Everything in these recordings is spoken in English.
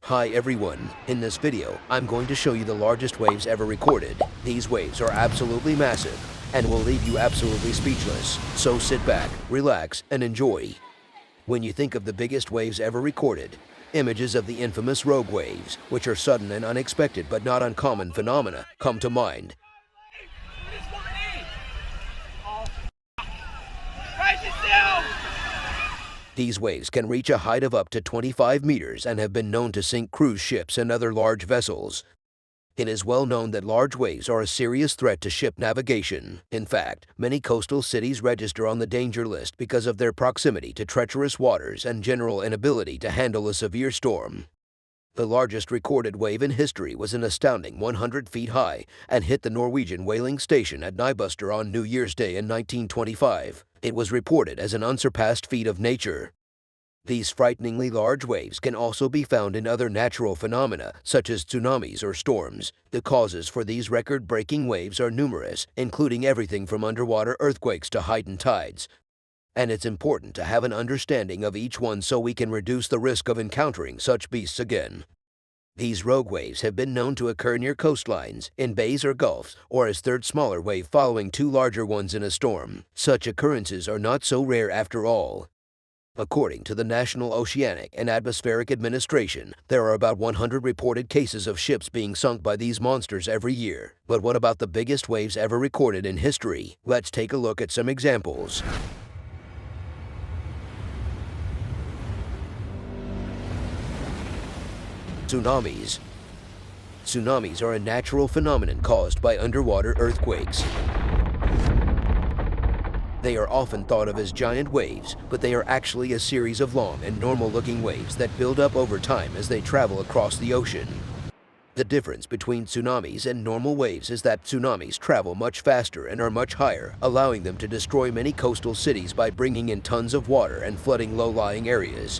Hi everyone, in this video, I'm going to show you the largest waves ever recorded. These waves are absolutely massive and will leave you absolutely speechless. So sit back, relax, and enjoy. When you think of the biggest waves ever recorded, images of the infamous rogue waves, which are sudden and unexpected but not uncommon phenomena, come to mind. These waves can reach a height of up to 25 meters and have been known to sink cruise ships and other large vessels. It is well known that large waves are a serious threat to ship navigation. In fact, many coastal cities register on the danger list because of their proximity to treacherous waters and general inability to handle a severe storm. The largest recorded wave in history was an astounding 100 feet high and hit the Norwegian whaling station at Nybuster on New Year's Day in 1925. It was reported as an unsurpassed feat of nature. These frighteningly large waves can also be found in other natural phenomena, such as tsunamis or storms. The causes for these record-breaking waves are numerous, including everything from underwater earthquakes to heightened tides. And it's important to have an understanding of each one so we can reduce the risk of encountering such beasts again. These rogue waves have been known to occur near coastlines, in bays or gulfs, or as third smaller wave following two larger ones in a storm. Such occurrences are not so rare after all. According to the National Oceanic and Atmospheric Administration, there are about 100 reported cases of ships being sunk by these monsters every year. But what about the biggest waves ever recorded in history? Let's take a look at some examples. Tsunamis. Tsunamis are a natural phenomenon caused by underwater earthquakes. They are often thought of as giant waves, but they are actually a series of long and normal-looking waves that build up over time as they travel across the ocean. The difference between tsunamis and normal waves is that tsunamis travel much faster and are much higher, allowing them to destroy many coastal cities by bringing in tons of water and flooding low-lying areas.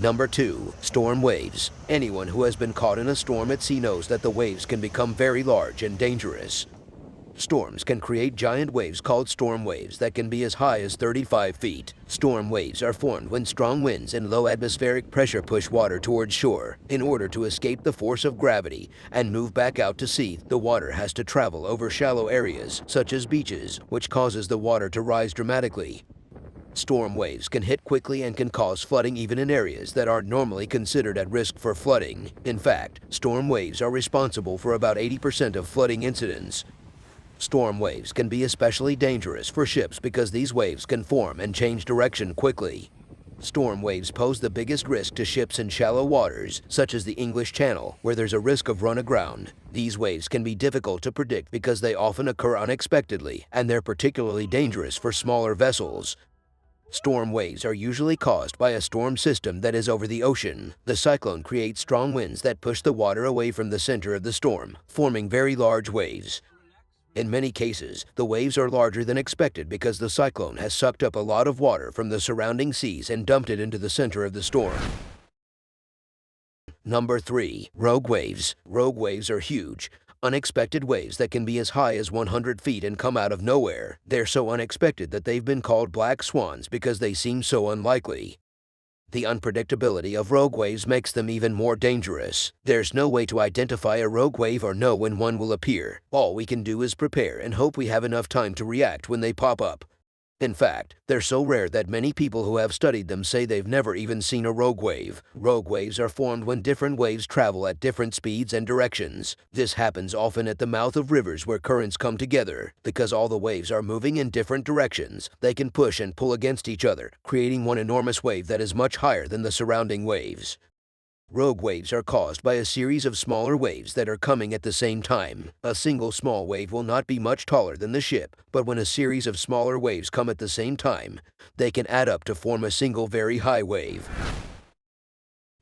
Number 2. Storm waves. Anyone who has been caught in a storm at sea knows that the waves can become very large and dangerous. Storms can create giant waves called storm waves that can be as high as 35 feet. Storm waves are formed when strong winds and low atmospheric pressure push water towards shore. In order to escape the force of gravity and move back out to sea, the water has to travel over shallow areas, such as beaches, which causes the water to rise dramatically. Storm waves can hit quickly and can cause flooding even in areas that aren't normally considered at risk for flooding. In fact, storm waves are responsible for about 80% of flooding incidents. Storm waves can be especially dangerous for ships because these waves can form and change direction quickly. Storm waves pose the biggest risk to ships in shallow waters, such as the English Channel, where there's a risk of run aground. These waves can be difficult to predict because they often occur unexpectedly, and they're particularly dangerous for smaller vessels. Storm waves are usually caused by a storm system that is over the ocean. The cyclone creates strong winds that push the water away from the center of the storm, forming very large waves. In many cases, the waves are larger than expected because the cyclone has sucked up a lot of water from the surrounding seas and dumped it into the center of the storm. Number 3. Rogue waves. Rogue waves are huge, unexpected waves that can be as high as 100 feet and come out of nowhere. They're so unexpected that they've been called black swans because they seem so unlikely. The unpredictability of rogue waves makes them even more dangerous. There's no way to identify a rogue wave or know when one will appear. All we can do is prepare and hope we have enough time to react when they pop up. In fact, they're so rare that many people who have studied them say they've never even seen a rogue wave. Rogue waves are formed when different waves travel at different speeds and directions. This happens often at the mouth of rivers where currents come together. Because all the waves are moving in different directions, they can push and pull against each other, creating one enormous wave that is much higher than the surrounding waves. Rogue waves are caused by a series of smaller waves that are coming at the same time. A single small wave will not be much taller than the ship, but when a series of smaller waves come at the same time, they can add up to form a single very high wave.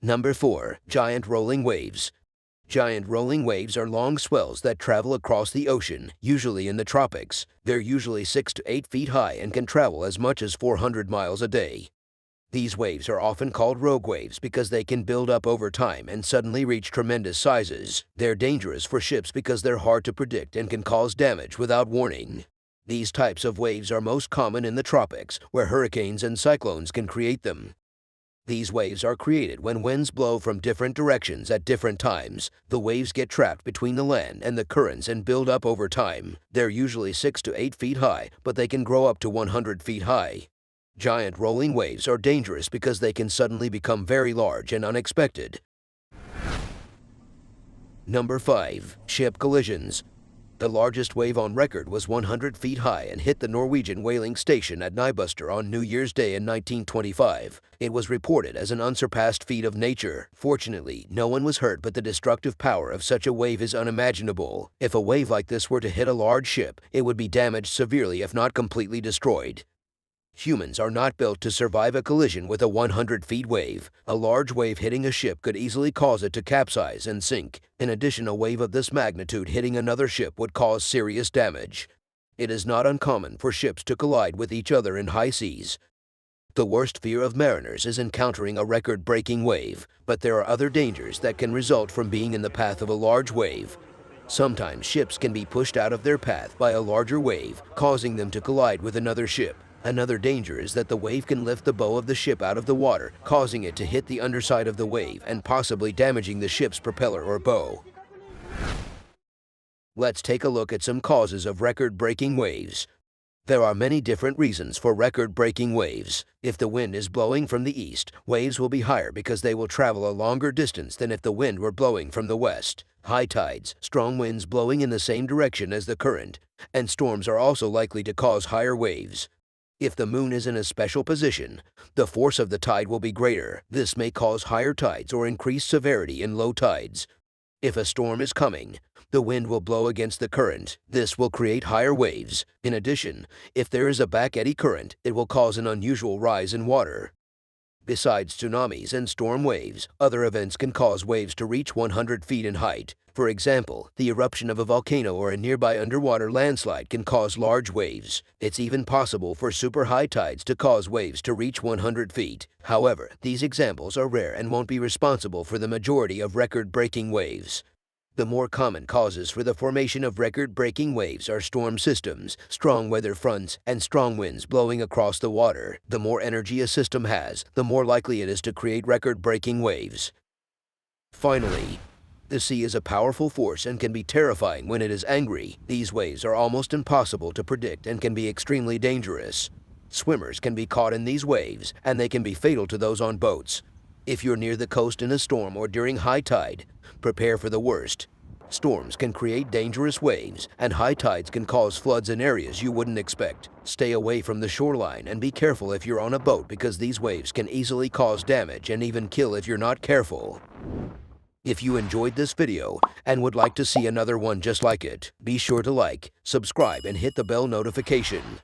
Number 4. Giant rolling waves. Giant rolling waves are long swells that travel across the ocean, usually in the tropics. They're usually 6 to 8 feet high and can travel as much as 400 miles a day. These waves are often called rogue waves because they can build up over time and suddenly reach tremendous sizes. They're dangerous for ships because they're hard to predict and can cause damage without warning. These types of waves are most common in the tropics, where hurricanes and cyclones can create them. These waves are created when winds blow from different directions at different times. The waves get trapped between the land and the currents and build up over time. They're usually 6 to 8 feet high, but they can grow up to 100 feet high. Giant rolling waves are dangerous because they can suddenly become very large and unexpected. Number 5. Ship collisions. The largest wave on record was 100 feet high and hit the Norwegian whaling station at Nybuster on New Year's Day in 1925. It was reported as an unsurpassed feat of nature. Fortunately, no one was hurt, but the destructive power of such a wave is unimaginable. If a wave like this were to hit a large ship, it would be damaged severely if not completely destroyed. Humans are not built to survive a collision with a 100-feet wave. A large wave hitting a ship could easily cause it to capsize and sink. In addition, a wave of this magnitude hitting another ship would cause serious damage. It is not uncommon for ships to collide with each other in high seas. The worst fear of mariners is encountering a record-breaking wave, but there are other dangers that can result from being in the path of a large wave. Sometimes ships can be pushed out of their path by a larger wave, causing them to collide with another ship. Another danger is that the wave can lift the bow of the ship out of the water, causing it to hit the underside of the wave and possibly damaging the ship's propeller or bow. Let's take a look at some causes of record-breaking waves. There are many different reasons for record-breaking waves. If the wind is blowing from the east, waves will be higher because they will travel a longer distance than if the wind were blowing from the west. High tides, strong winds blowing in the same direction as the current, and storms are also likely to cause higher waves. If the moon is in a special position, the force of the tide will be greater. This may cause higher tides or increased severity in low tides. If a storm is coming, the wind will blow against the current. This will create higher waves. In addition, if there is a back eddy current, it will cause an unusual rise in water. Besides tsunamis and storm waves, other events can cause waves to reach 100 feet in height. For example, the eruption of a volcano or a nearby underwater landslide can cause large waves. It's even possible for super high tides to cause waves to reach 100 feet. However, these examples are rare and won't be responsible for the majority of record-breaking waves. The more common causes for the formation of record-breaking waves are storm systems, strong weather fronts, and strong winds blowing across the water. The more energy a system has, the more likely it is to create record-breaking waves. Finally, the sea is a powerful force and can be terrifying when it is angry. These waves are almost impossible to predict and can be extremely dangerous. Swimmers can be caught in these waves, and they can be fatal to those on boats. If you're near the coast in a storm or during high tide, prepare for the worst. Storms can create dangerous waves, and high tides can cause floods in areas you wouldn't expect. Stay away from the shoreline and be careful if you're on a boat because these waves can easily cause damage and even kill if you're not careful. If you enjoyed this video and would like to see another one just like it, be sure to like, subscribe, and hit the bell notification.